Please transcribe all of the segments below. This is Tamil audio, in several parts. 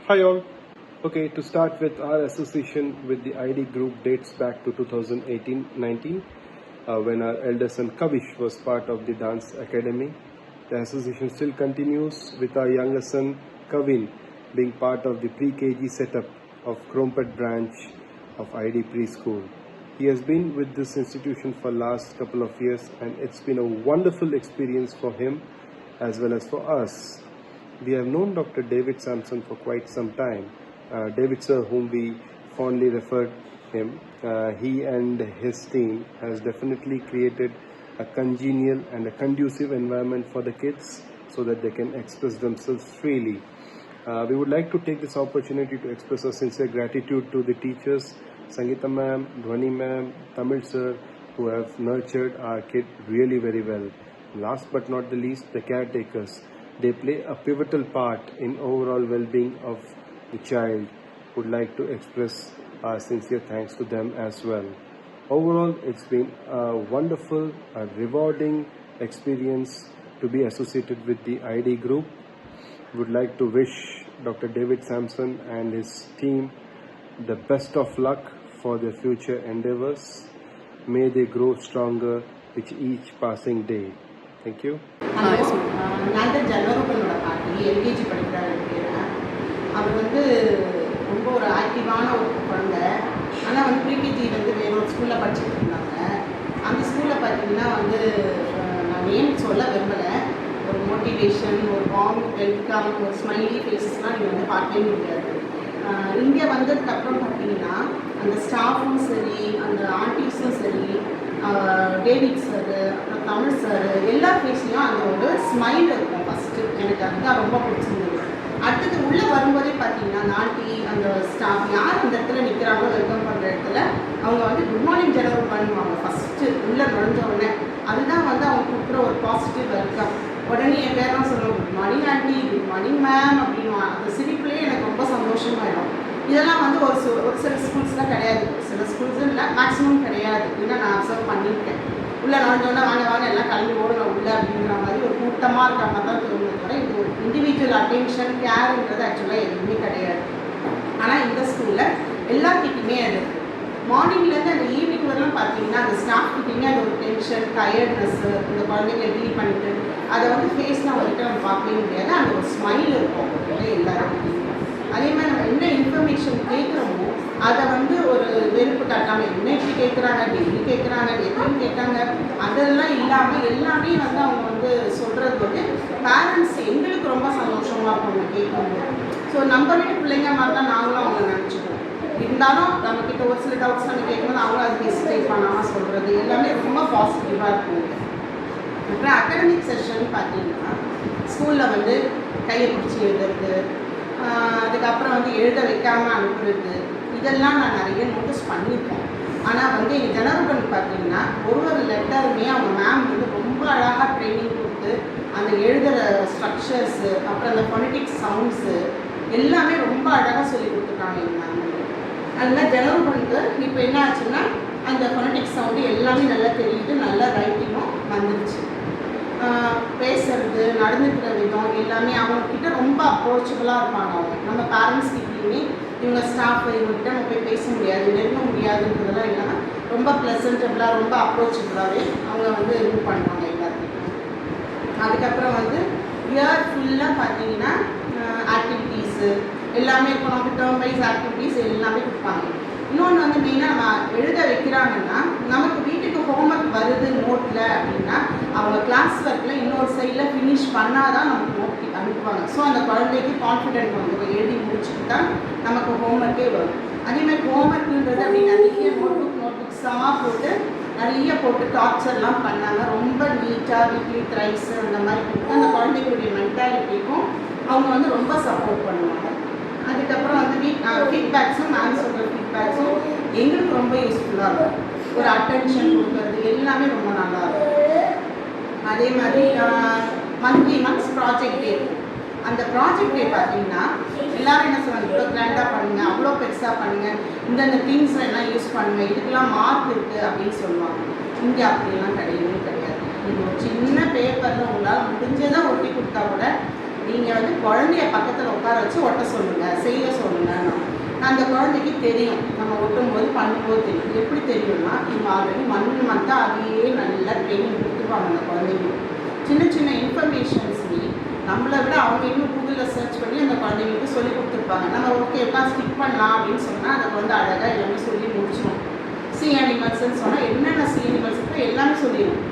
Hi all. Okay, to start with, our association with the ID group dates back to 2018-19 when our elder son Kavish was part of the dance academy. The association still continues with our younger son Kavin being part of the pre-KG setup of Krompet branch of ID preschool. He has been with this institution for last couple of years and it's been a wonderful experience for him as well as for us. We have known Dr. David Sampson for quite some time. David sir, whom we fondly referred him, he and his team has definitely created a congenial and a conducive environment for the kids so that they can express themselves freely. We would like to take this opportunity to express our sincere gratitude to the teachers, Sangeeta ma'am, Dhwani ma'am, Tamil sir, who have nurtured our kid really very well. Last but not the least, the caretakers. They play a pivotal part in overall well-being of the child. Would like to express our sincere thanks to them as well. Overall, it's been a wonderful, a rewarding experience to be associated with the ID group. Would like to wish Dr. David Sampson and his team the best of luck for their future endeavors. May they grow stronger with each passing day. Thank you. நான் தான் ஜன்னரூபனோட பாட்டி எல்கேஜி படிக்கிறாரு பேர். அவர் ரொம்ப ஒரு ஆக்டிவான ஒரு குழந்தை. ஆனால் ப்ரீகேஜி வேற ஒரு ஸ்கூலில் படிச்சுட்டு இருந்தாங்க. அந்த ஸ்கூலில் பார்த்தீங்கன்னா நான் நேம் சொல்ல விரும்பலை. ஒரு மோட்டிவேஷன், ஒரு வார்ம் வெல்கம், ஒரு ஸ்மைலி ஃபேஸஸ்லாம் நீங்கள் பார்க்கவே முடியாது. இங்கே வந்ததுக்கப்புறம் பார்த்தீங்கன்னா அந்த ஸ்டாஃபும் சரி, அந்த ஆண்டிஸும் சரி, டேவிட் சார், அப்புறம் தமிழ் சார், எல்லா ஃபேஸ்லையும் அந்த ஒரு ஸ்மைல் இருக்கும். ஃபஸ்ட்டு எனக்கு அதுதான் ரொம்ப பிடிச்சிருந்தது. அடுத்தது உள்ளே வரும்போதே பார்த்தீங்கன்னா அந்த ஆண்டி, அந்த ஸ்டாஃப் யார் அந்த இடத்துல நிற்கிறாங்களோ வெல்கம் பண்ணுற இடத்துல அவங்க குட் மார்னிங் ஜெனரல் பண்ணுவாங்க ஃபஸ்ட்டு உள்ளே நுழைஞ்ச உடனே. அதுதான் அவங்க கொடுக்குற ஒரு பாசிட்டிவ் வெல்கம். உடனே என் பேரெலாம் சொல்லுவோம், good morning aunty, good morning ma'am அப்படின்வாங்க. அந்த சிரிப்புலேயே எனக்கு ரொம்ப சந்தோஷமாயிடும். இதெல்லாம் ஒரு சில ஸ்கூல்ஸ்லாம் கிடையாது, சில ஸ்கூல்ஸ் இல்லை, மேக்ஸிமம் கிடையாது. ஏன்னா நான் அப்சர்வ் பண்ணியிருக்கேன். உள்ளே நுழைஞ்சோன்னா வாங்க எல்லாம் கிளம்பி ஓடணும் உள்ள அப்படிங்கிற மாதிரி ஒரு கூட்டமாக இருக்கிற மாதிரி தான் தோணுது. தவிர இது ஒரு இண்டிவிஜுவல் அட்டென்ஷன் கேருன்றது ஆக்சுவலாக எதுவுமே கிடையாது. ஆனால் இந்த ஸ்கூலில் எல்லாத்துக்குமே அது மார்னிங்லேருந்து அந்த ஈவினிங் வரலாம் பார்த்தீங்கன்னா அந்த ஸ்டாஃப் கிட்டேயுமே அந்த ஒரு டென்ஷன், டயர்ட்னஸ்ஸு, இந்த குழந்தைங்க டீல் பண்ணிட்டு அதை ஃபேஸ்லாம் வரைக்கும் நம்ம பார்க்கவே முடியாது. அந்த ஒரு ஸ்மைல் இருக்கும் எல்லாரும். அதே மாதிரி நம்ம என்ன இன்ஃபர்மேஷன் கேட்குறோமோ அதை ஒரு வெறுப்பு காட்டாமல் என்ன இப்படி கேட்குறாங்க, டெய்லி கேட்குறாங்க, எப்படின்னு கேட்காங்க, அதெல்லாம் இல்லாமல் எல்லாமே அவங்க சொல்கிறது பேரண்ட்ஸ் எங்களுக்கு ரொம்ப சந்தோஷமாக இருக்கும் அவங்க கேட்கும்போது. ஸோ நம்ம வீட்டு பிள்ளைங்க மாதிரி தான் நாங்களும் அவங்க நினச்சிக்குவோம். இருந்தாலும் நம்மக்கிட்ட ஒரு சில டவுட்ஸ் நம்ம கேட்கும்போது அவங்களும் அது ஹெசிடேட் பண்ணாமல் சொல்கிறது எல்லாமே ரொம்ப பாசிட்டிவாக இருக்கும். அப்புறம் அகாடமிக் செஷன் பார்த்தீங்கன்னா ஸ்கூலில் கையை பிடிச்சி எழுதுறது, அதுக்கப்புறம் எழுத வைக்காமல் அனுப்புறது, இதெல்லாம் நான் நிறைய நோட்டீஸ் பண்ணியிருக்கேன். ஆனால் எங்கள் ஜனரூபன் பார்த்தீங்கன்னா ஒரு லெட்டருமே அவங்க மேம் ரொம்ப அழகாக ட்ரைனிங் கொடுத்து அந்த எழுதுகிற ஸ்ட்ரக்சர்ஸு, அப்புறம் அந்த ஃபொனடிக்ஸ் சவுண்ட்ஸு எல்லாமே ரொம்ப அழகாக சொல்லி கொடுத்துருக்காங்க எங்கள் மேம். அதனால் ஜனரூபனுக்கு இப்போ என்ன ஆச்சுன்னா அந்த ஃபொனடிக்ஸ் சவுண்டு எல்லாமே நல்லா தெரியுது, நல்லா ரைட்டிங்கும் வந்துருச்சு. பேசுறது, நடந்துக்கிற விதம் எல்லாமே அவங்கக்கிட்ட ரொம்ப அப்ரோச்சபிளாக இருப்பாங்க. நம்ம பேரண்ட்ஸ் கிட்டேயுமே இவங்க ஸ்டாஃப் இவங்ககிட்ட நம்ம போய் பேச முடியாது, நெருங்க முடியாதுன்றதெல்லாம் இல்லாமல் ரொம்ப ப்ளசன்டபுளாக, ரொம்ப அப்ரோச்சபிளாகவே அவங்க இது பண்ணுவாங்க எல்லாத்துக்கும். அதுக்கப்புறம் இயர் ஃபுல்லாக பார்த்தீங்கன்னா ஆக்டிவிட்டீஸு எல்லாமே இப்போ நமக்கு டேர்ம் வைஸ் ஆக்டிவிட்டீஸ் எல்லாமே கொடுப்பாங்க. இன்னொன்று மெயினாக நம்ம எழுத வைக்கிறாங்கன்னா நமக்கு வீட்டுக்கு ஹோம்ஒர்க் வருது நோட்டில் அப்படின்னா அவங்க கிளாஸ் ஒர்க்கில் இன்னொரு சைடில் ஃபினிஷ் பண்ணால் தான் நமக்கு நோட் அனுப்புவாங்க. ஸோ அந்த குழந்தைக்கு கான்ஃபிடென்ட் எழுதி முடிச்சுட்டு தான் நமக்கு ஹோம்ஒர்க்கே வரும். அதேமாதிரி ஹோம்ஒர்க்குன்றது அப்படி நிறைய நோட்புக்ஸாக போட்டு நிறைய போட்டு டார்ச்சர்லாம் பண்ணாங்க. ரொம்ப நீட்டாக வீக்லி த்ரைஸ் அந்த மாதிரி போட்டு அந்த குழந்தைகளுடைய மென்டாலிட்டிக்கும் அவங்க ரொம்ப சப்போர்ட் பண்ணுவாங்க. அதுக்கப்புறம் ஃபீட்பேக்ஸும் மேம் சொல்கிற ஃபீட்பேக்ஸும் எங்களுக்கு ரொம்ப யூஸ்ஃபுல்லாக இருக்கும். ஒரு அட்டென்ஷன் கொடுக்குறது எல்லாமே ரொம்ப நல்லாயிருக்கும். அதே மாதிரி மந்த்ஸ் ப்ராஜெக்ட் டே, அந்த ப்ராஜெக்ட் டே பார்த்தீங்கன்னா எல்லோரும் என்ன சொல்லுவாங்க, இவ்வளோ கிராண்டாக பண்ணுங்கள், அவ்வளோ பெருசாக பண்ணுங்கள், இந்தந்த திங்ஸ் எல்லாம் யூஸ் பண்ணுங்கள், இதுக்கெல்லாம் மார்க் இருக்குது அப்படின்னு சொல்லுவாங்க. இங்கே அப்படிலாம் கிடையவே கிடையாது. நீங்கள் ஒரு சின்ன பேப்பரில் உங்களால் முடிஞ்சதை ஒட்டி கொடுத்தா கூட நீங்கள் வந்து குழந்தைய பக்கத்தில் உட்கார வச்சு ஒட்ட சொல்லுங்கள், செய்ய சொல்லுங்கன்னா அந்த குழந்தைக்கு தெரியும். நம்ம ஒட்டும்போது பண்ணும்போது தெரியும். எப்படி தெரியும்னா, இவங்க ஆல்ரெடி மந்தாக அதையே நல்லா ட்ரைனிங் கொடுத்துருவாங்க அந்த குழந்தைங்க. சின்ன சின்ன இன்ஃபர்மேஷன்ஸ்லி நம்மளை விட அவங்க இன்னும் கூகுளில் சர்ச் பண்ணி அந்த குழந்தைங்களுக்கு சொல்லி கொடுத்துருப்பாங்க. நம்ம ஓகே எல்லாம் ஸ்கிப் பண்ணலாம் அப்படின்னு சொன்னால் அந்த குழந்தை அழகாக எல்லாமே சொல்லி முடிச்சிடும். சி அனிமல்ஸ்ன்னு சொன்னால் என்னென்ன சி அனிமல்ஸ் இருக்கோ எல்லாமே சொல்லிடும்.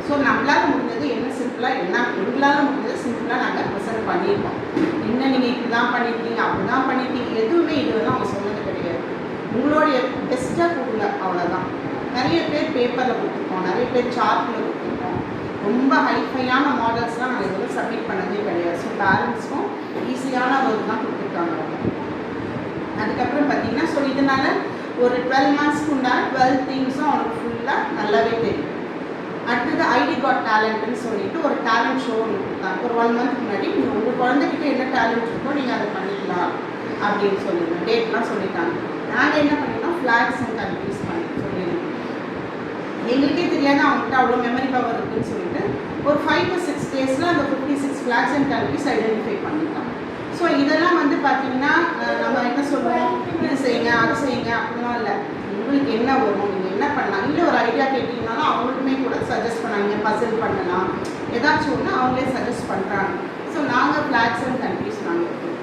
ஸோ நம்மளால் முடிஞ்சது என்ன சிம்பிளாக எங்களால் முடிஞ்சது சிம்பிளாக நாங்கள் ப்ரெசென்ட் பண்ணியிருக்கோம். என்ன நீங்கள் இப்படி தான் பண்ணியிருக்கீங்க, அப்படி தான் பண்ணியிருக்கீங்க, எதுவுமே இதுவெல்லாம் அவங்க சொன்னது கிடையாது. உங்களுடைய பெஸ்ட்டாக கொடுங்க, அவ்வளோதான். நிறைய பேர் பேப்பரில் கொடுத்துருக்கோம், நிறைய பேர் சார்ட்டில் கொடுத்துருக்கோம். ரொம்ப ஹைஃபையான மாடல்ஸ்லாம் நாங்கள் இதில் சப்மிட் பண்ணதே கிடையாது. ஸோ பேரண்ட்ஸ்க்கும் ஈஸியான ஒர்க் தான் கொடுத்துருக்காங்க அவங்க. அதுக்கப்புறம் பார்த்தீங்கன்னா ஸோ இதனால் ஒரு 12 மந்த்ஸ்க்கு உண்டான 12 திங்ஸும் அவனுக்கு ஃபுல்லாக நல்லாவே தெரியும். அடுத்தது ஐடி காட் டேலண்ட்னு சொல்லிட்டு ஒரு டேலண்ட் ஷோ ஒன்று கொடுத்தாங்க. ஒரு 1 மந்த் முன்னாடி உங்கள் குழந்தைகிட்ட என்ன டேலண்ட் இருக்கோ நீங்கள் அதை பண்ணிக்கலாம் அப்படின்னு சொல்லிடுங்க. டேட்லாம் சொல்லிட்டாங்க. நாங்கள் என்ன பண்ணிட்டோம், ஃப்ளாக்ஸ் அண்ட் கண்ட்ரீஸ் பண்ணி சொல்லிடுவோம். எங்களுக்கே தெரியாது அவங்ககிட்ட அவ்வளோ மெமரி பவர் இருக்குதுன்னு சொல்லிட்டு ஒரு 5 to 6 டேஸில் அந்த 56 ஃப்ளாக்ஸ் அண்ட் கண்ட்ரீஸ் ஐடென்டிஃபை பண்ணிட்டோம். ஸோ இதெல்லாம் வந்து பார்த்திங்கன்னா நம்ம என்ன சொல்லுவோம், இது செய்யுங்க அது செய்யுங்க அப்படிலாம் இல்லை. உங்களுக்கு என்ன வரும், நீங்கள் என்ன பண்ணலாம், இல்லை ஒரு ஐடியா கேட்டிங்கனாலும் அவங்களுக்குமே கூட சஜஸ்ட் பண்ணாங்க. பசில் பண்ணலாம், ஏதாச்சும் ஒன்று அவங்களே சஜஸ்ட் பண்ணுறாங்க. ஸோ நாங்கள் ஃப்ளாக்ஸ் அண்ட் கண்ட்ரீஸ் நாங்கள் இருக்கோம்.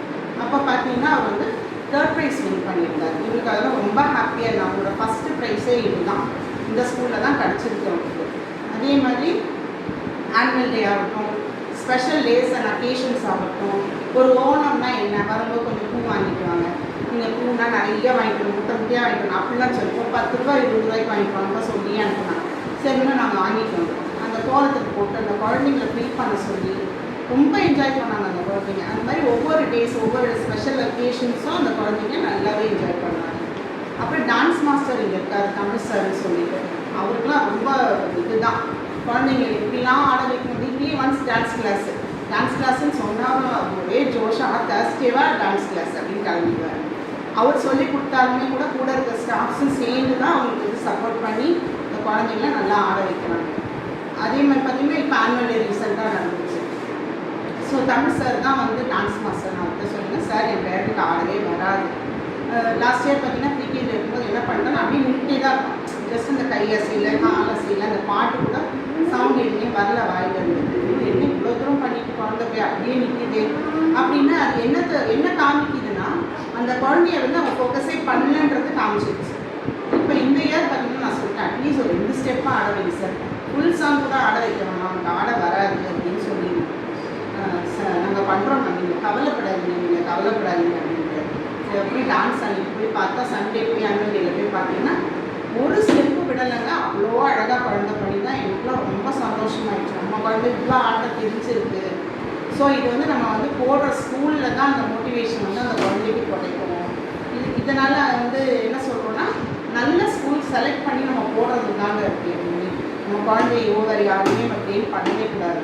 அப்போ பார்த்தீங்கன்னா அவர் வந்து 3rd ப்ரைஸ் வின் பண்ணியிருந்தார். இவங்களுக்கு அதெல்லாம் ரொம்ப ஹாப்பியாக இருந்தாங்க. அவங்களோட ஃபஸ்ட்டு ப்ரைஸே இது தான், இந்த ஸ்கூலில் தான் கிடச்சிருக்கு அவங்களுக்கு. அதே மாதிரி ஆனுவல் டே ஆகட்டும், ஸ்பெஷல் டேஸ் அண்ட் அக்கேஷன்ஸ் ஆகட்டும், ஒரு ஓணம்னா என்ன, வரும்போது கொஞ்சம் பூ வாங்கிட்டு வாங்க, நீங்கள் பூனா நிறைய வாங்கிக்கணும், முட்டையாக வாங்கிக்கணும் அப்படிலாம் சொல்லிப்போம். 10 ரூபா 20 ரூபாய்க்கு வாங்கிட்டு வாங்க சொல்லி அனுப்பினாங்க. சரின்னு நாங்கள் வாங்கிட்டு வந்தோம். அந்த கோலத்துக்கு போட்டு அந்த குழந்தைங்களை ஃபில் பண்ண சொல்லி ரொம்ப என்ஜாய் பண்ணாங்க அந்த குழந்தைங்க. அந்த மாதிரி ஒவ்வொரு டேஸ் ஒவ்வொரு ஸ்பெஷல் அக்கேஷன்ஸும் அந்த குழந்தைங்க நல்லாவே என்ஜாய் பண்ணாங்க. அப்புறம் டான்ஸ் மாஸ்டர் இங்கே இருக்கார், தமிழ் சார்னு சொல்லிட்டு, அவருக்குலாம் ரொம்ப இதுதான் குழந்தைங்க எப்படிலாம் ஆட வைக்கணும். வீக்லி ஒன்ஸ் டான்ஸ் கிளாஸ்ன்னு சொன்னாலும் ஒரே ஜோஷாக தேர்ஸ்டேவாக டான்ஸ் கிளாஸ் அப்படின்னு கிளம்பிடுவார். அவர் சொல்லி கொடுத்தாலுமே கூட இருக்க ஸ்டாஃப்ஸும் சேர்ந்து தான் அவங்களுக்கு வந்து சப்போர்ட் பண்ணி இந்த குழந்தைங்கள நல்லா ஆட வைக்கிறாங்க. அதே மாதிரி பார்த்திங்கன்னா இப்போ ஆனுவல் டே ரீசெண்டாக நடந்துச்சு. ஸோ தமிழ் சார் தான் வந்து டான்ஸ் மாஸ்டர். நான் வந்து சொல்லுங்கள் சார் என் பேருக்கு ஆடவே வராது. லாஸ்ட் இயர் பார்த்தீங்கன்னா ப்ரீகேஜி இருக்கும்போது என்ன பண்ணுறேன், அப்படியே நின்றுட்டே தான் இருக்கும். ஜஸ்ட் அந்த கையசையில் காலசையில் அந்த பாட்டு கூட சவுண்ட் எதுவுமே வரல வாயில் இருந்தது. என்ன இவ்வளோ தூரம் பண்ணிட்டு குழந்தை போய் அப்படியே நிற்கிது அப்படின்னு அது என்ன காமிக்குதுன்னா அந்த குழந்தைய வந்து அவன் ஃபோக்கஸே பண்ணலன்றது காமிச்சிருச்சு. இப்போ இந்த இயர் பார்த்தீங்கன்னா நான் சொல்லிட்டேன், அட்லீஸ்ட் ஒரு 2 ஸ்டெப்பாக ஆட வைங்க சார், ஃபுல் சாங் கூட ஆட வைக்கணும், அவனுக்கு ஆட வராது அப்படின்னு சொல்லி நாங்கள் பண்ணுறோம். நீங்கள் கவலைப்படாதீங்க அப்படின்ட்டு போய் டான்ஸ் அன்றைக்கி போய் பார்த்தா சண்டே போய் ஆனுவல் டேயில் போய் பார்த்தீங்கன்னா ஒரு ஸ்டெப்பு விடலைங்க. அவ்வளோ அழகாக குழந்தை பண்ணி தான் எனக்குலாம் ரொம்ப சந்தோஷமாயிடுச்சு. நம்ம குழந்தை இவ்வளோ ஆட்ட தெரிஞ்சிருக்கு. ஸோ இது வந்து நம்ம வந்து போடுற ஸ்கூலில் தான் அந்த மோட்டிவேஷன் வந்து அந்த குழந்தைக்கு கிடைக்கும். இதனால் வந்து என்ன சொல்கிறோன்னா, நல்ல ஸ்கூல் செலக்ட் பண்ணி நம்ம போடுறது தாங்க இருக்குது. எப்பவுமே நம்ம குழந்தைய ஓவர் யாருமே நம்ம ட்ரெயின் பண்ணவே கூடாது.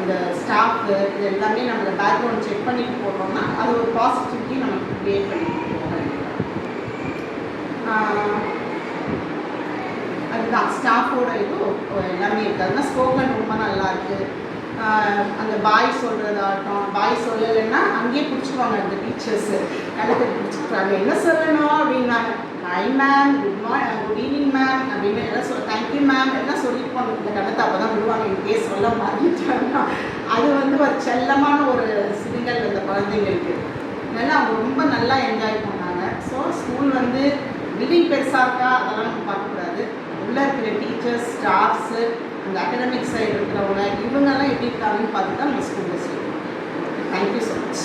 அந்த ஸ்டாஃபு இது எல்லாமே நம்மளை பேக்ரவுண்ட் செக் பண்ணிட்டு போடுறோம்னா அது ஒரு பாசிட்டிவிட்டி நமக்கு க்ரியேட் பண்ணிட்டு போகிறோம். அதுதான் ஸ்டாஃபோட இது எல்லாமே இருக்காதுன்னா ஸ்போக்கன் ரொம்ப நல்லாயிருக்கு. அந்த பாய் சொல்கிறதாகட்டும், பாய் சொல்லலைன்னா அங்கேயே பிடிச்சிக்குவாங்க அந்த டீச்சர்ஸு, கணக்கு பிடிச்சிக்கிறாங்க. என்ன சொல்லணும் அப்படின்னாங்க, hi ma'am, good evening ma'am அப்படின்னு எல்லாம் தேங்க்யூ மேம் எல்லாம் சொல்லிட்டு போனோம். இந்த கடத்தை அப்போ தான் விடுவாங்க, இங்கே சொல்ல மாறிட்டாங்க. அது வந்து ஒரு செல்லமான ஒரு சிறுகள் அந்த குழந்தைங்களுக்கு. அதனால் அவங்க ரொம்ப நல்லா என்ஜாய் பண்ணாங்க. ஸோ ஸ்கூல் வந்து பில்டிங் பெருசாக இருக்கா அதெல்லாம் நம்ம பார்க்கக்கூடாது. உள்ளே இருக்கிற டீச்சர்ஸ், ஸ்டாஃப்ஸு, அந்த அகடமிக் சைடு இருக்கிறவங்க இவங்கெல்லாம் எப்படி இருக்காங்கன்னு பார்த்து தான் நம்ம ஸ்கூலில் செய்யணும். Thank you so much.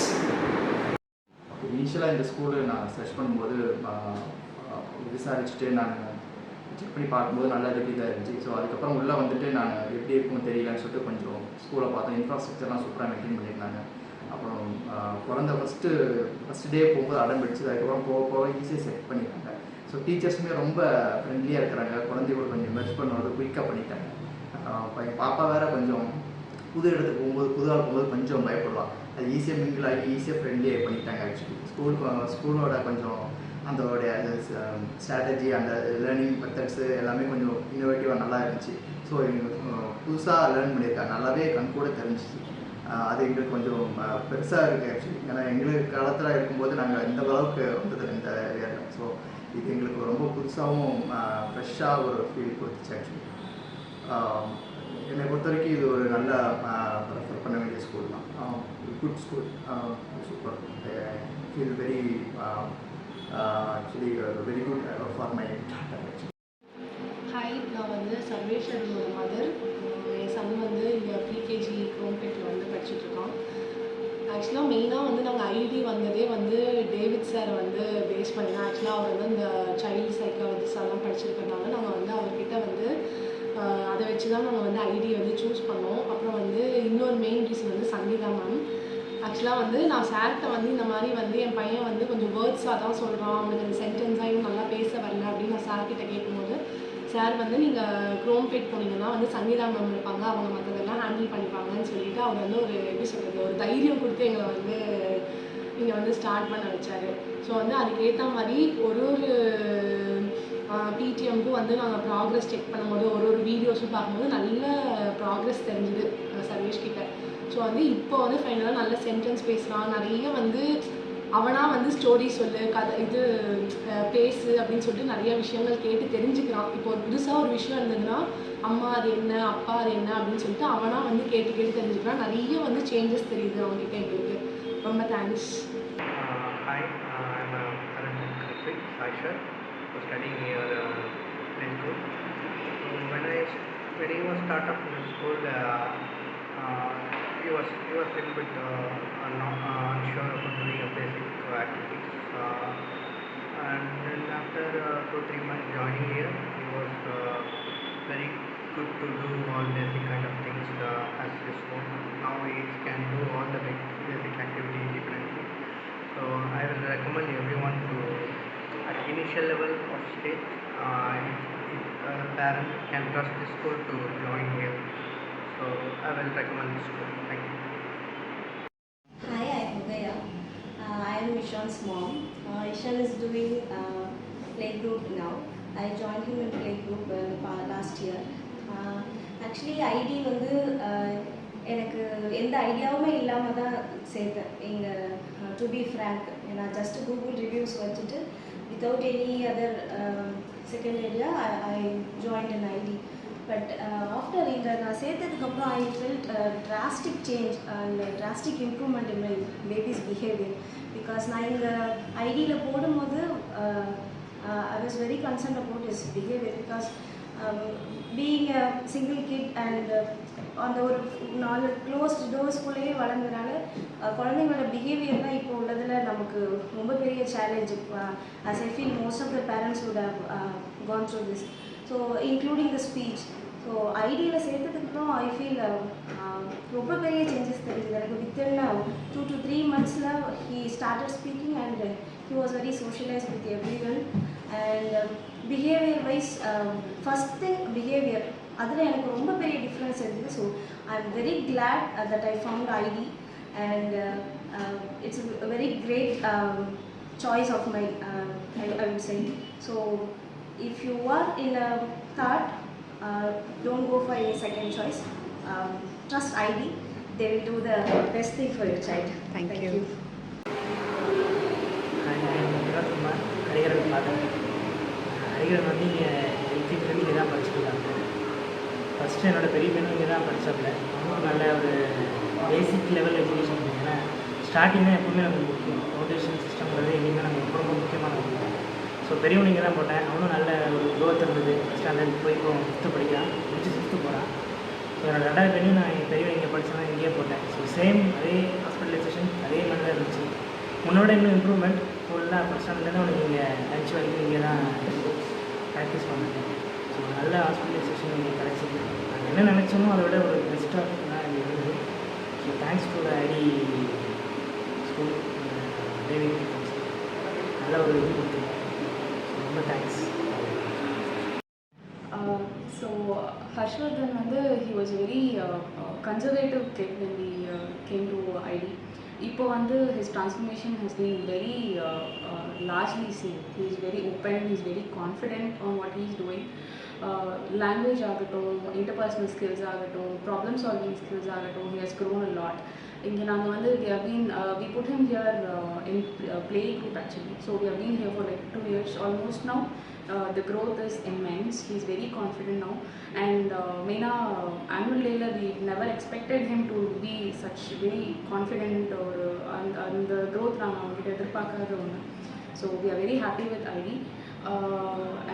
இனிஷியலாக இந்த ஸ்கூலு நான் சர்ச் பண்ணும்போது விசாரிச்சுட்டு நான் செக் பண்ணி பார்க்கும்போது நல்லா ரிப்பீட்டாக இருந்துச்சு. ஸோ அதுக்கப்புறம் உள்ளே வந்துட்டு நான் எப்படி இருக்குன்னு தெரியலன்னு சொல்லிட்டு கொஞ்சம் ஸ்கூலை பார்த்தேன். இன்ஃப்ராஸ்ட்ரக்சர்லாம் சூப்பராக மெயின்டைன் பண்ணியிருந்தாங்க. அப்புறம் குழந்த ஃபஸ்ட்டு டே போகும்போது அடம் பிடிச்சி அதுக்கப்புறம் போக ஈஸியாக செட் பண்ணிட்டாங்க. ஸோ டீச்சர்ஸுமே ரொம்ப ஃப்ரெண்ட்லியாக இருக்கிறாங்க. குழந்தையோட கொஞ்சம் மெர்ஜ் பண்ணுறது குயிக்காக பண்ணிட்டாங்க. என் பாப்பா வேறு கொஞ்சம் புது இடத்துக்கு போகும்போது புது ஆள் போகும்போது கொஞ்சம் பயப்படுவான். அது ஈஸியாக மிங்கிள் ஆகி ஈஸியாக ஃப்ரெண்ட்லியாக பண்ணிட்டாங்க. ஆக்சுவலி ஸ்கூலோட கொஞ்சம் அதோடைய ஸ்ட்ராட்டஜி, அந்த லேர்னிங் மெத்தட்ஸு எல்லாமே கொஞ்சம் இன்னோவேட்டிவாக நல்லா இருந்துச்சு. ஸோ புதுசாக லேர்ன் பண்ணியிருக்காங்க, நல்லாவே கண் கூட தெரிஞ்சிச்சு. அது எங்களுக்கு கொஞ்சம் பெருசாக இருக்குது ஆக்சுவலி. ஏன்னா எங்களுக்கு காலத்தில் இருக்கும்போது நாங்கள் இந்த அளவுக்கு வந்தது இந்த ஏரியாவில். ஸோ இது எங்களுக்கு ரொம்ப புதுசாகவும் ஃப்ரெஷ்ஷாக ஒரு ஃபீல் கொடுத்துச்சு ஆக்சுவலி. என்னை பொறுத்த வரைக்கும் இது ஒரு நல்ல ப்ரிஃபர் பண்ண வேண்டிய ஸ்கூல் தான். Good school, super. Feel very actually very good for my daughter actually. Hi, நான் வந்து சர்வேஸ்வரோட மதர். என் சன் வந்து இங்கே ப்ரீகேஜி குரோம்பேட்டில் வந்து படிச்சுட்ருக்கான். ஆக்சுவலாக மெயினாக வந்து நாங்கள் ஐடி வந்ததே வந்து டேவிட் சார் வந்து பேஸ் பண்ணி தான். ஆக்சுவலாக அவர் வந்து இந்த சைல்டு சைக்காலஜிஸ்ட் அதெல்லாம் படிச்சிருக்கனால நாங்கள் வந்து அவர்கிட்ட வந்து அதை வச்சு தான் நாங்கள் வந்து ஐடி வந்து சூஸ் பண்ணோம். அப்புறம் வந்து இன்னொரு மெயின் ரீசன் வந்து சங்கீதா மேம். ஆக்சுவலாக வந்து நான் சார்கிட்ட வந்து இந்த மாதிரி வந்து என் பையன் வந்து கொஞ்சம் வேர்ட்ஸாக தான் சொல்கிறான், அவனுக்கு அந்த சென்டென்ஸாக இன்னும் நல்லா பேச வரல அப்படின்னு நான் சார்கிட்ட கேட்கும்போது சார் வந்து நீங்கள் குரோம்பேட் போனீங்கன்னா வந்து சங்கீதா மேம் இருப்பாங்க, அவங்க மற்றதெல்லாம் ஹேண்டில் பண்ணிப்பாங்கன்னு சொல்லிட்டு அவர் வந்து ஒரு எப்படி சொல்கிறது ஒரு தைரியம் கொடுத்து எங்களை வந்து இங்கே வந்து ஸ்டார்ட் பண்ண வச்சார். ஸோ வந்து அதுக்கேற்ற மாதிரி ஒரு பிடிஎம்க்கும் வந்து நாங்கள் ப்ராக்ரஸ் செக் பண்ணும்போது ஒரு வீடியோஸும் பார்க்கும்போது நல்ல ப்ராக்ரஸ் தெரிஞ்சுது சர்வேஷ் கிட்ட. ஸோ வந்து இப்போ வந்து ஃபைனலாக நல்ல சென்டென்ஸ் பேசுகிறான், நிறைய வந்து அவனாக வந்து ஸ்டோரி சொல்லு, கதை இது பேசு அப்படின்னு சொல்லிட்டு நிறைய விஷயங்கள் கேட்டு தெரிஞ்சுக்கிறான். இப்போ ஒரு புதுசாக ஒரு விஷயம் இருந்ததுன்னா அம்மா அது என்ன, அப்பா அது என்ன அப்படின்னு சொல்லிட்டு அவனாக வந்து கேட்டு கேட்டு தெரிஞ்சுக்கிறான். நிறைய வந்து சேஞ்சஸ் தெரியுது அவங்ககிட்ட எங்களுக்கு. ரொம்ப thanks. Hi, I'm Karan Karthik Saishar, studying here in school. So when he was start up in the school, he was little bit unsure about doing a basic activities. And then after 2-3 months joining here, he was very good to do all basic kind of things as his own. Now he can do all the basic activities independently. So I will recommend everyone to, at initial level of stage, if a parent can trust this school to join here. So I will recommend this school. Thank you. Hi, I'm Udaya. I am Ishan's mom. Ishan is doing playgroup now. I joined him in playgroup last year. Actually, ID வந்து எனக்கு எந்த ஐடியாவுமே இல்லாமல் தான் சேர்த்தேன் இங்கே. டு பி ஃப்ரேங்க், நான் ஜஸ்ட் கூகுள் ரிவ்யூஸ் வச்சுட்டு without any other second idea I joined an ID. But after இங்கே நான் சேர்த்ததுக்கப்புறம் I felt drastic change and drastic improvement in my baby's behaviour. Because நான் இங்கே ஐடியில் போடும்போது I was very concerned about his behaviour. Because being a single kid and அந்த ஒரு 4 க்ளோஸ்ட் டோர்ஸ்குள்ளேயே வளர்ந்ததுனால குழந்தைங்களோட பிஹேவியர் தான் இப்போ உள்ளதில் நமக்கு ரொம்ப பெரிய challenge. as I feel most of the parents would have gone through this, so including the speech. So ஐடியில் சேர்த்ததுக்கப்புறம் ஐ ஃபீல் ரொம்ப பெரிய சேஞ்சஸ் தெரிஞ்சுது எனக்கு. Within 2 to 3 monthஸில் he started speaking and he was very socialized with everyone. And behavior wise, first thing behavior, அதில் எனக்கு ரொம்ப பெரிய டிஃப்ரென்ஸ் இருந்தது. So I am very glad that I found ID and it's a very great choice of my I would say. So if you are in a third, don't go for any second choice. Trust ID, they will do the best thing for your child. Thank you. I am Kumar, Hariharan father. Hariharan வந்து இங்கே எல்கேஜிலேருந்து இங்கே தான் படிச்சுருக்காங்க. ஃபஸ்ட்டு என்னோடய பெரிய பையனும் இங்கே தான் படித்தாப்புல. அவனும் நல்ல ஒரு பேசிக் லெவல் எஜுகேஷன். ஏன்னா ஸ்டார்டிங் தான் எப்போவுமே நமக்கு முக்கியம். ஃபவுண்டேஷன் சிஸ்டம்ங்கிறது எங்கேயுமே நமக்கு ரொம்ப முக்கியமான விஷயம். ஸோ பெரியவனு இங்கே தான் போட்டேன். அவனும் நல்ல ஒரு க்ரோத் இருந்தது. ஸ்டாண்டர்ட் போய் இப்போ 5th படிக்கிறான், முடிச்சு 6th போகிறான். ஸோ என்னோடய 2வது பையனையும் நான் என் பெரியவன் இங்கே படித்தேன், இங்கேயே போட்டேன். ஸோ சேம் அதே ஹாஸ்பிட்டலைசேஷன் அதே மாதிரி தான் இருந்துச்சு. முன்னோட இன்னும் இம்ப்ரூவ்மெண்ட். ஃபுல்லாக ஃபஸ்ட் ஸ்டாண்டர்ட்லேருந்து அவனுக்கு இங்கே லஞ்ச் வரைக்கும் இங்கே தான் ப்ராக்டிஸ் பண்ணிட்டேன். ஸோ நல்ல ஹாஸ்பிட்டலைசேஷன் இங்கே கிடச்சிது. நான் என்ன நினச்சோமோ அதை விட ஒரு பெஸ்ட்டாக தான் இங்கே இருந்தது. So thanks to the ID school David. நல்ல ஒரு இது கொடுத்துருக்கேன். ஸோ ரொம்ப தேங்க்ஸ். So Harshvardhan வந்து he was very conservative kid when he came to ID. இப்போ வந்து his transformation has been very largely seen. He is very open, he is very confident on what he is doing. Language ஆகட்டும், இன்டர்பர்சனல் ஸ்கில்ஸ் ஆகட்டும், ப்ராப்ளம் சால்விங் ஸ்கில்ஸ் ஆகட்டும், he has grown a lot. இங்கே நாங்கள் வந்து we put him here in play group actually. So we have been here for like 2 years almost now. The growth is immense. He is very confident now. And Meena, annual day we never expected him to be such very confident or and the growth நாங்கள் அவங்ககிட்ட எதிர்பார்க்காத ஒன்று. So we are very happy with ID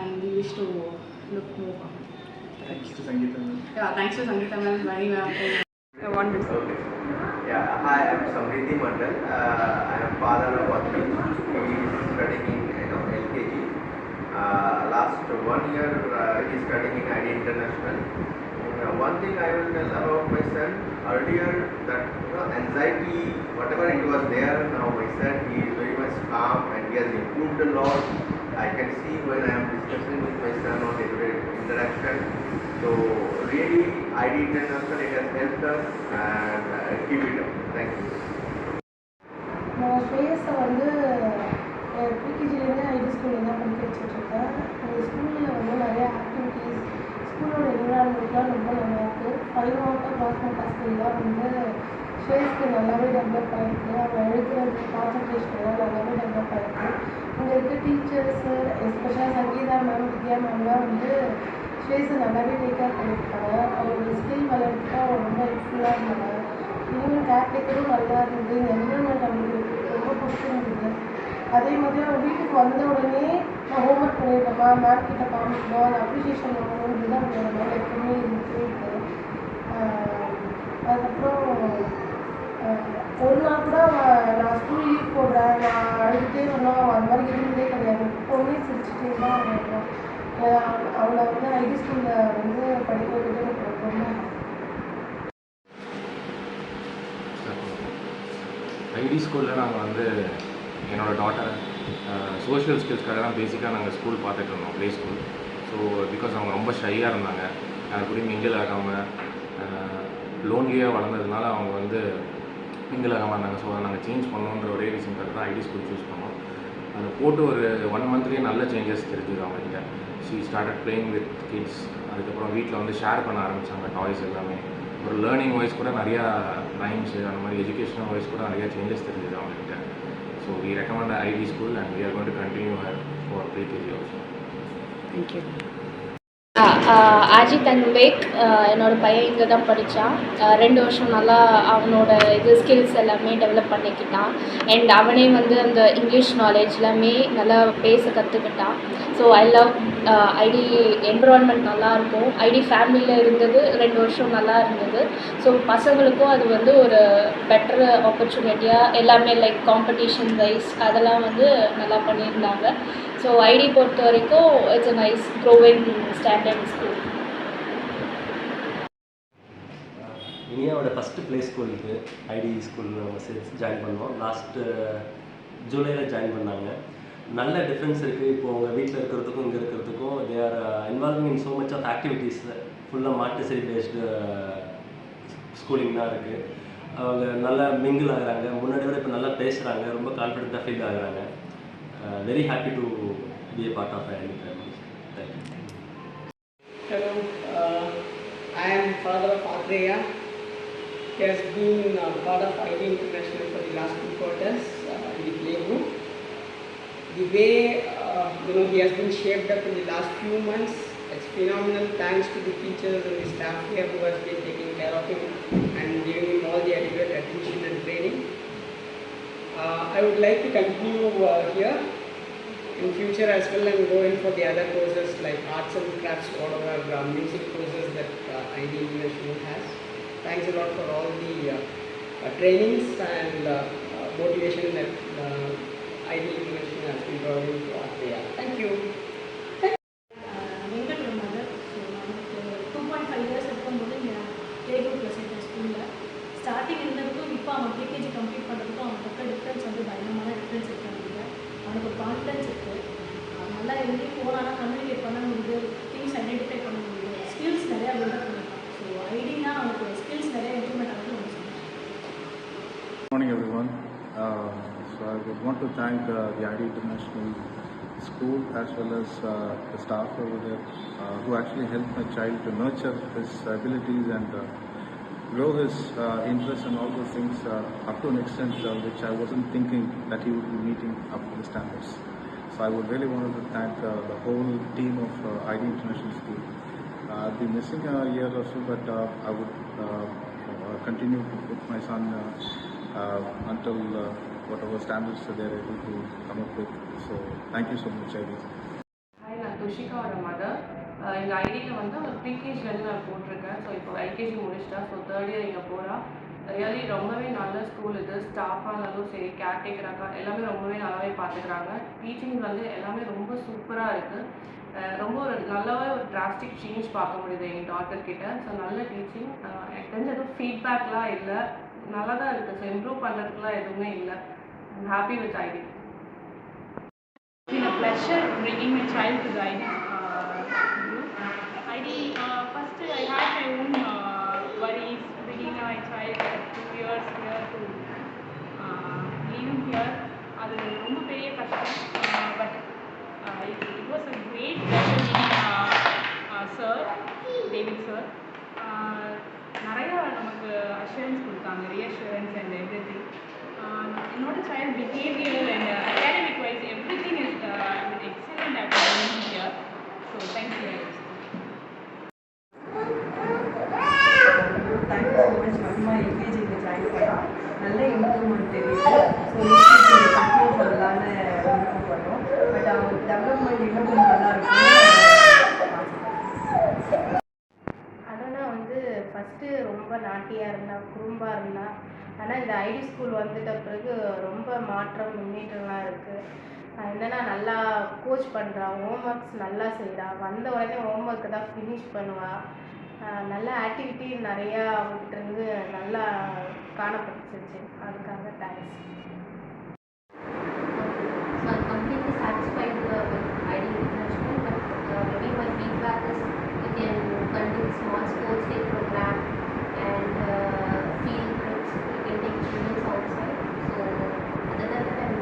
and we wish to look more on. Thanks to Sangeeta. Yeah, thanks to Sangeeta ma'am, Vani ma'am. One minute. Okay. Yeah, hi, I'm Samriddhi Mandal. I am father of Akhil. He is studying in LKG. Last 1 year he is studying in ID International. One thing I will tell about my son, earlier that anxiety, whatever it was there, now my son, he is very much calm and he has improved a lot. I can see when I am discussing with my son on day-to-day interaction. So really, ID International, it has helped us and keep it up. Thank you. நான் ஸ்ரேயஸை வந்து ப்ரீகேஜிலேருந்து ஐடி ஸ்கூலில் தான் படிக்க வச்சுட்ருக்கேன். அந்த ஸ்கூலில் வந்து நிறையா ஆக்டிவிட்டீஸ், ஸ்கூலோட என்விரான்மெண்ட்லாம் ரொம்ப நல்லாயிருக்கு. 5 மோட்டா கிளாஸ் மோட்டா ஸ்கில்லாம் வந்து ஸ்ரேயஸ்க்கு நல்லாவே டெவலப் ஆகிருக்கு. அவன் எழுதுறது கான்சன்ட்ரேஷன்லாம் நல்லாவே டெவலப் ஆகிருக்கு. இங்கே இருக்க டீச்சர்ஸு, எஸ்பெஷலாக சங்கீதா மேம், வித்யா மேம்லாம் வந்து ஸ்ரேயஸை நல்லாவே டேக் கேர் பண்ணியிருக்காங்க. அவரோட ஸ்கில் வளர்த்துக்கு அவன் ரொம்ப ஹெல்ப்ஃபுல்லாக இருந்தாங்க. ஈவன் கேர்டேக்கரும் நல்லா இருந்தது. இந்த என்விரான்மெண்ட் அவங்களுக்கு ரொம்ப பிடிச்சிருந்தது. அதே மாதிரி அவன் வீட்டுக்கு வந்த உடனே நான் ஹோம்ஒர்க் பண்ணியிருக்கேம்மா, மேம் கிட்ட காமிக்கணும், அந்த அப்ரிஷியேஷன் வாங்கணுன்றது அவங்களோட மேலே எப்பவுமே இருந்துகிட்டே இருக்குது. அதுக்கப்புறம் ஒரு நாள் கூட நான் ஸ்கூல் லீவ் போடுறேன், நான் அழுதுகிட்டே வரணும், அவன் அந்த மாதிரி இருந்ததே கிடையாது. எப்போவுமே சிரிச்சுட்டே தான் வருவான். அவனை வந்து ஐடி ஸ்கூலில் வந்து படிக்க வைக்கிறது எனக்கு ரொம்ப ஐடி ஸ்கூலில் நாங்கள் வந்து என்னோடய டாட்டர் சோஷியல் ஸ்கில்ஸ்க்காக தான் பேசிக்காக நாங்கள் ஸ்கூல் பார்த்துட்டு இருந்தோம், ப்ளே ஸ்கூல். ஸோ பிகாஸ் அவங்க ரொம்ப ஷையாக இருந்தாங்க, எனக்கு கூட மிங்கிள் ஆகாமல் லோன்லியாக வளர்ந்ததுனால அவங்க வந்து மிங்கிள் ஆகாமல் இருந்தாங்க. ஸோ அதை நாங்கள் சேஞ்ச் பண்ணோன்ற ஒரே ரீசனுக்காக தான் ஐடி ஸ்கூல் சூஸ் பண்ணோம். அதை போட்டு ஒரு 1 மந்த்லேயே நல்ல சேஞ்சஸ் தெரிஞ்சுது அவங்ககிட்ட. She started playing with kids. அதுக்கப்புறம் வீட்டில் வந்து ஷேர் பண்ண ஆரம்பித்தாங்க டாய்ஸ் எல்லாமே. ஒரு லேர்னிங் வைஸ் கூட நிறையா ரைம்ஸு அந்த மாதிரி எஜுகேஷனல் வைஸ் கூட நிறையா சேஞ்சஸ் தெரிஞ்சுது அவங்ககிட்ட. So we recommend ID school and we are going to continue her for pre KG also. Thank you. Ajith and Vivek, என்னோடய பையன் இங்கே தான் படித்தான். 2 வருஷம் நல்லா அவனோட ஸ்கில்ஸ் எல்லாமே டெவலப் பண்ணிக்கிட்டான். அண்ட் அவனே வந்து அந்த இங்கிலீஷ் நாலேஜ் எல்லாமே நல்லா பேச கற்றுக்கிட்டான். So I love IT environment நல்லாயிருக்கும். ஐடி ஃபேமிலியில் இருந்தது 2 வருஷம் நல்லா இருந்தது. ஸோ பசங்களுக்கும் அது வந்து ஒரு பெட்டர் ஆப்பர்ச்சுனிட்டியாக எல்லாமே லைக் காம்படிஷன் வைஸ் அதெல்லாம் வந்து நல்லா பண்ணியிருந்தாங்க. ஸோ ஐடி பொறுத்த வரைக்கும் it's a nice growing standard school. இனியாவோட ஃபஸ்ட்டு ப்ளே ஸ்கூலுக்கு ஐடி ஸ்கூலில் அவங்க ஜாயின் பண்ணோம். லாஸ்ட்டு ஜூலையில் ஜாயின் பண்ணாங்க. நல்ல டிஃப்ரென்ஸ் இருக்குது. இப்போது அவங்க வீட்டில் இருக்கிறதுக்கும் இங்கே இருக்கிறதுக்கும் they are involving in so much of activities. ஃபுல்லாக மாட்டசரி பேஸ்டு ஸ்கூலிங் தான் இருக்குது. அவங்க நல்லா மிங்கிள் ஆகுறாங்க, முன்னாடி விட இப்போ நல்லா பேசுகிறாங்க, ரொம்ப கான்ஃபிடென்ட்டாக ஃபீல் ஆகுறாங்க. Very happy to be a part of ID family. Thank you. Hello, I am father of Adreya. He has been part of ID International for the last 2 quarters in the play group. The way he has been shaped up in the last few months, it's phenomenal thanks to the teachers and the staff here who has been taking care of him and giving him all the adequate attention and training. I would like to continue here in future as well and go in for the other courses like arts and crafts, whatever music courses that ID International has. Thanks a lot for all the trainings and motivation that ID International has been providing to us. Thank you. Venkat mother. So நமக்கு 2.5 இயர்ஸ் இருக்கும்போது இங்கே ப்ளே குரூப்பில் சேர்த்தேன் ஸ்கூலில். ஸ்டார்டிங் இருந்ததுக்கும் இப்போ அவன் ப்ரீகேஜி கம்ப்ளீட் பண்ணுறதுக்கும் அவன் பக்கம் டிஃப்ரென்ஸ் வந்து பயங்கரமான டிஃப்ரென்ஸ் இருக்காங்க. அவனுக்கு ஒரு கான்ஃபிடன்ஸ் இருக்குது. நல்லா எங்கேயும் போனான்னா கம்யூனிகேட் பண்ண முடியுது, திங்ஸ் ஐடென்டிஃபை பண்ண முடியுது, ஸ்கில்ஸ் நிறையா பில்டப் பண்ணியிருக்கான். ஸோ ஐடினா அவனுக்கு ஸ்கில்ஸ் நிறையா இம்ப்ரூவ்மெண்ட் ஆகுது. Good morning everyone. So I would want to thank the ID International school as well as the staff over there who actually helped my child to nurture his abilities and grow his interests and all those things up to an extent which I wasn't thinking that he would be meeting up to the standards. So I would really want to thank the whole team of ID International School. I'll be missing a year or so, but I would continue to put my son until whatever standards they're able to come up with. So thank you so much, ID. Hi, நான் துஷிகாவோட மதர். எங்கள் ஐடியில் வந்து ஒரு ப்ரீகேஜிலேருந்து நான் போட்டிருக்கேன். ஸோ இப்போ எல்கேஜி முடிச்சிட்டா. ஸோ 3rd இயர் இங்கே போகிறா. ரியலி ரொம்பவே நல்ல ஸ்கூல் இது. ஸ்டாஃபாக இருந்தாலும் சரி, கேர்டேக்கராக எல்லாமே ரொம்பவே நல்லாவே பார்த்துக்கிறாங்க. டீச்சிங் வந்து எல்லாமே ரொம்ப சூப்பராக இருக்குது. ரொம்ப ஒரு நல்லாவே ஒரு டிராஸ்டிக் சேஞ்ச் பார்க்க முடியுது எங்கள் டாட்டர் கிட்ட. ஸோ நல்ல டீச்சிங். எனக்கு தெரிஞ்ச எதுவும் ஃபீட்பேக்லாம் இல்லை, நல்லா தான் இருக்குது. ஸோ இம்ப்ரூவ் பண்ணுறதுக்குலாம் எதுவுமே இல்லை. I'm happy with ID. It's been a pleasure bringing my child to the ID group. First I had my own worries bringing my child 2 years here to leave him here. அது ரொம்ப பெரிய கஷ்டம். But it was a great pleasure meeting sir, David sir. நிறையா நமக்கு அஷூரன்ஸ் கொடுத்தாங்க, reassurance and everything. என்னோட child behavior and academic wise everything is excellent at learning here. So thank you very much. Thank you so much Mahima LKG க்கு join பண்ணா நல்ல இம்ப்ரூவ்மெண்ட் தெரியுது. ஸோ LKG கண்டினியூ பண்ணலான்னு விருப்பப்படுறோம். பட் அவங்க டெவலப்மெண்ட் இன்னும் கொஞ்சம் நல்லா இருக்கும். அதனால் வந்து ஃபஸ்ட்டு ரொம்ப நாட்டியாக இருந்தா, குறும்பாக இருந்தா. ஆனால் இந்த ஐடி ஸ்கூல் வந்துட்ட பிறகு ரொம்ப மாற்றம், முன்னேற்றம்லாம் இருக்குது. என்னென்னா நல்லா கோச் பண்ணுறா, ஹோம் ஒர்க்ஸ் நல்லா செய்கிறா, வந்த உடனே ஹோம் ஒர்க்கு தான் ஃபினிஷ் பண்ணுவாள். நல்ல ஆக்டிவிட்டி நிறையா அவங்ககிட்ட இருந்து நல்லா காணப்பட்டுச்சு. அதுக்காக thanks. So I'm completely satisfied with ID International, but maybe my feedback is you can conduct small sports day program and field trips. You can take children outside. So other than that, I'm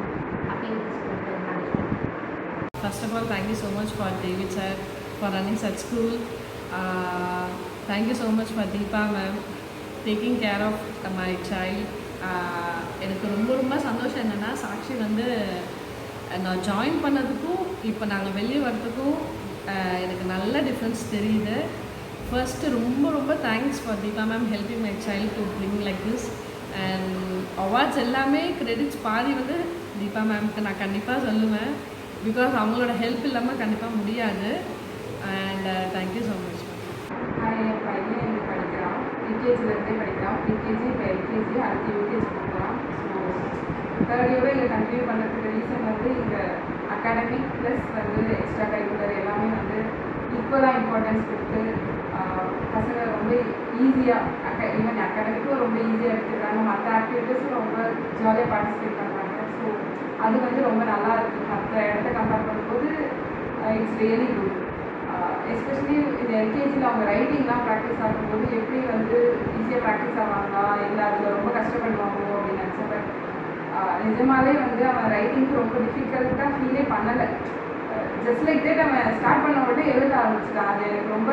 happy with the school and management. First of all, thank you so much for David sir for running such school. Thank you so much for Deepa ma'am taking care of my child. எனக்கு ரொம்ப ரொம்ப சந்தோஷம் என்னென்னா, சாக்ஷி வந்து நான் ஜாயின் பண்ணதுக்கும் இப்போ நாங்கள் வெளியே வரதுக்கும் எனக்கு நல்ல டிஃப்ரென்ஸ் தெரியுது. ஃபர்ஸ்ட்டு ரொம்ப ரொம்ப thanks for Deepa ma'am helping my child to bring like this. And awards எல்லாமே கிரெடிட்ஸ் பாதி வந்து தீபா மேம்க்கு நான் கண்டிப்பாக சொல்லுவேன். பிகாஸ் அவங்களோட ஹெல்ப் இல்லாமல் கண்டிப்பாக முடியாது. And thank you so much. என் பையன் இங்கே படிக்கிறான், ப்ரீகேஜிலேருந்தே படிக்கிறான். ப்ரீகேஜி இப்போ எல்கேஜி, அடுத்து யூகேஜி போகிறான். ஸோ 3rd இயரை இங்கே கண்டினியூ பண்ணுறதுக்கு ரீசன் வந்து இங்கே அகாடமிக் ப்ளஸ் வந்து எக்ஸ்ட்ரா கரிக்குலர் எல்லாமே வந்து ஈக்குவலாக இம்பார்ட்டன்ஸ் கொடுத்து பசங்க ரொம்ப ஈஸியாக ஈவன் அகாடமிக்கும் ரொம்ப ஈஸியாக எடுத்துக்கிறாங்க. மற்ற ஆக்டிவிட்டீஸும் ரொம்ப ஜாலியாக பார்ட்டிசிபேட் பண்ணுறாங்க. ஸோ அது வந்து ரொம்ப நல்லா இருக்குது. மற்ற இடத்த கம்பேர் பண்ணும்போது இட்ஸ் ரியலி குட். எஸ்பெஷலி இந்த எல்கேஜியில் அவங்க ரைட்டிங்லாம் ப்ராக்டிஸ் ஆகும்போது எப்படி வந்து ஈஸியாக ப்ராக்டிஸ் ஆவாங்களா, இல்லை அதில் ரொம்ப கஷ்டப்படுவாங்களோ அப்படின்னு நினச்சேன். பட் நிஜமாலே வந்து அவன் ரைட்டிங்க்கு ரொம்ப டிஃபிகல்ட்டாக ஃபீலே பண்ணலை. ஜஸ்ட் லைக் தட் அவன் ஸ்டார்ட் பண்ண உடனே எழுத ஆரம்பிச்சிட்டான். அது எனக்கு ரொம்ப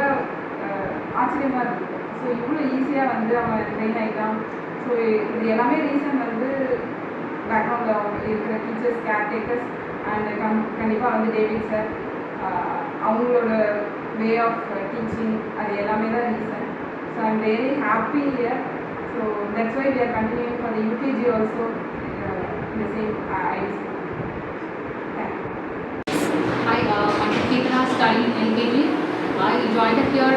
ஆச்சரியமாக இருந்தது. ஸோ இவ்வளோ ஈஸியாக வந்து அவன் ட்ரெயின் ஆகிட்டான். ஸோ இது எல்லாமே ரீசன் வந்து பேக்ரவுண்டில் அவங்க இருக்கிற டீச்சர்ஸ், கேர்டேக்கர்ஸ் அண்ட் கண்டிப்பாக வந்து டேவிட் சார் அவங்களோட வே ஆஃப் டீச்சிங் அது எல்லாமே தான் reason. So I am very happy here. So that's why we are continuing for the UKG also in the same ID school. Hi, I'm Keetana studying LKG. I joined here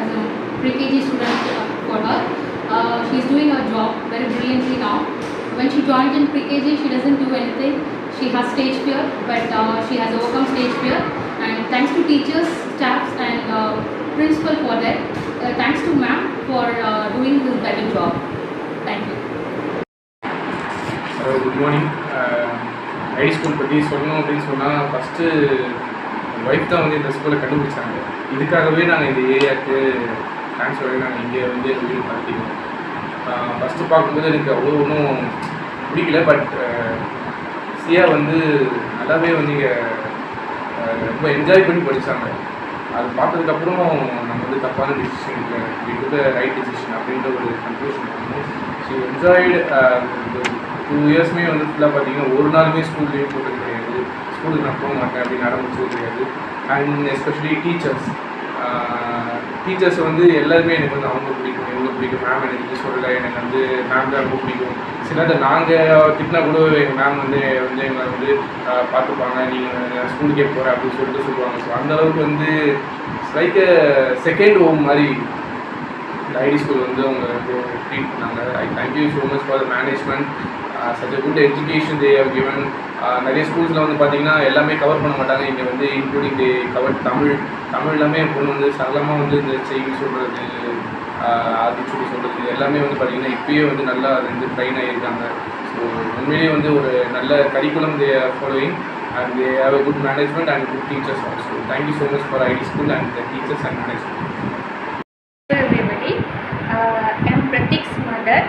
as a pre-KG student for her. She's doing her job very brilliantly now. When she joined in pre-KG, she doesn't do anything. She has stage fear, but she has overcome stage fear. And thanks to teachers, staffs and principal for that. Thanks to ma'am for doing this better job. Thank you. Good morning. ID school பற்றி சொல்லணும் அப்படின்னு சொன்னால் ஃபஸ்ட்டு ஒய்ஃப் தான் வந்து இந்த ஸ்கூலை கண்டுபிடிச்சாங்க. இதுக்காகவே நாங்கள் இந்த ஏரியாவுக்கு ட்ரான்ஸ்ஃபர் ஆகி நாங்கள் இங்கே வந்து வீடு பார்த்திக்கோம். ஃபஸ்ட்டு பார்க்கும்போது எனக்கு அவ்வளோ ஒன்றும் பிடிக்கல. பட் சியா வந்து நல்லாவே வந்து இங்கே ரொம்ப என்ஜாய் பண்ணி படித்தாங்க. அது பார்த்ததுக்கப்புறம் நம்ம வந்து தப்பான டிசிஷன் இல்லை, இது ரைட் டிசிஷன் அப்படின்ற ஒரு கன்க்ளூஷன் பண்ணணும். ஸோ என்ஜாய்டு 2 இயர்ஸுமே வந்து ஃபுல்லாக பார்த்தீங்கன்னா ஒரு நாளுமே ஸ்கூல் லீவ் போட்டது கிடையாது, ஸ்கூலுக்கு நான் போக மாட்டேன் அப்படின்னு ஆரம்பிச்சது கிடையாது. அண்ட் எஸ்பெஷலி டீச்சர்ஸ் வந்து எல்லாருமே எனக்கு வந்து அவங்க பிடிக்கும், எங்களுக்கு பிடிக்கும். மேம் எனக்கு இது சொல்லலை, எனக்கு வந்து மேம் தான் ரொம்ப பிடிக்கும். சில நாங்கள் திட்டினா கூட எங்கள் மேம் வந்து எங்களை வந்து பார்த்துப்பாங்க, நீங்கள் ஸ்கூலுக்கே போகிற அப்படின்னு சொல்லுவாங்க. ஸோ அந்தளவுக்கு வந்து லைக் செகண்ட் ஹோம் மாதிரி இந்த ஐடி ஸ்கூல் வந்து அவங்க ட்ரீட் பண்ணாங்க. I thank you so much for the management, such a good education they have given. நிறைய ஸ்கூல்ஸில் வந்து பார்த்திங்கன்னா எல்லாமே கவர் பண்ண மாட்டாங்க, இங்கே வந்து இன்க்ளூடிங் தே கவர் தமிழ் எல்லாமே என் பொண்ணு வந்து சரளமாக வந்து இந்த செய்தி சொல்கிறது, ஆதிச்சுடி சொல்கிறது எல்லாமே வந்து பார்த்திங்கன்னா இப்போயே வந்து நல்லா வந்து ட்ரைன் ஆகியிருக்காங்க. ஸோ உண்மையிலேயே வந்து ஒரு நல்ல curriculum they are following and they have a good management and good teachers also. Thank you so much for ID School and the teachers and management. Hello everybody, I am Pratik's mother.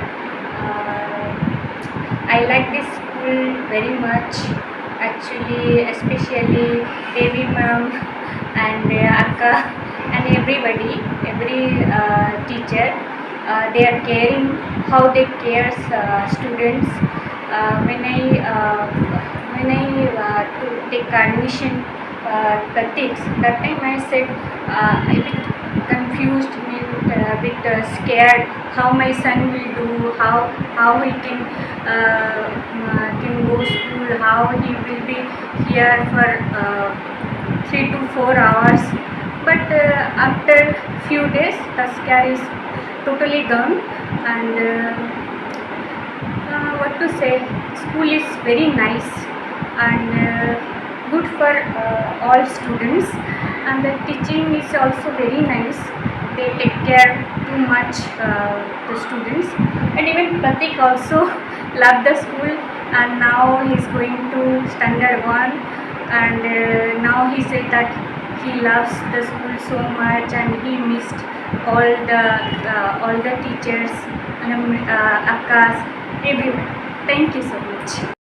I like this school very much actually, especially Devi ma'am and Akka and everybody, every teacher. They are caring how they care students. When I to take admission Pratik's, that time I said a bit confused, a bit scared how my son will do, how he can go school, how he will be here for 3 to 4 hours. But after few days the scare is totally gone, and what to say, school is very nice and good for all students, and the teaching is also very nice. They take care too much the students, and even Pratik also loved the school, and now he is going to standard 1, and now he said that he loves the school so much and he missed all the teachers and Akkas, everyone. Thank you so much.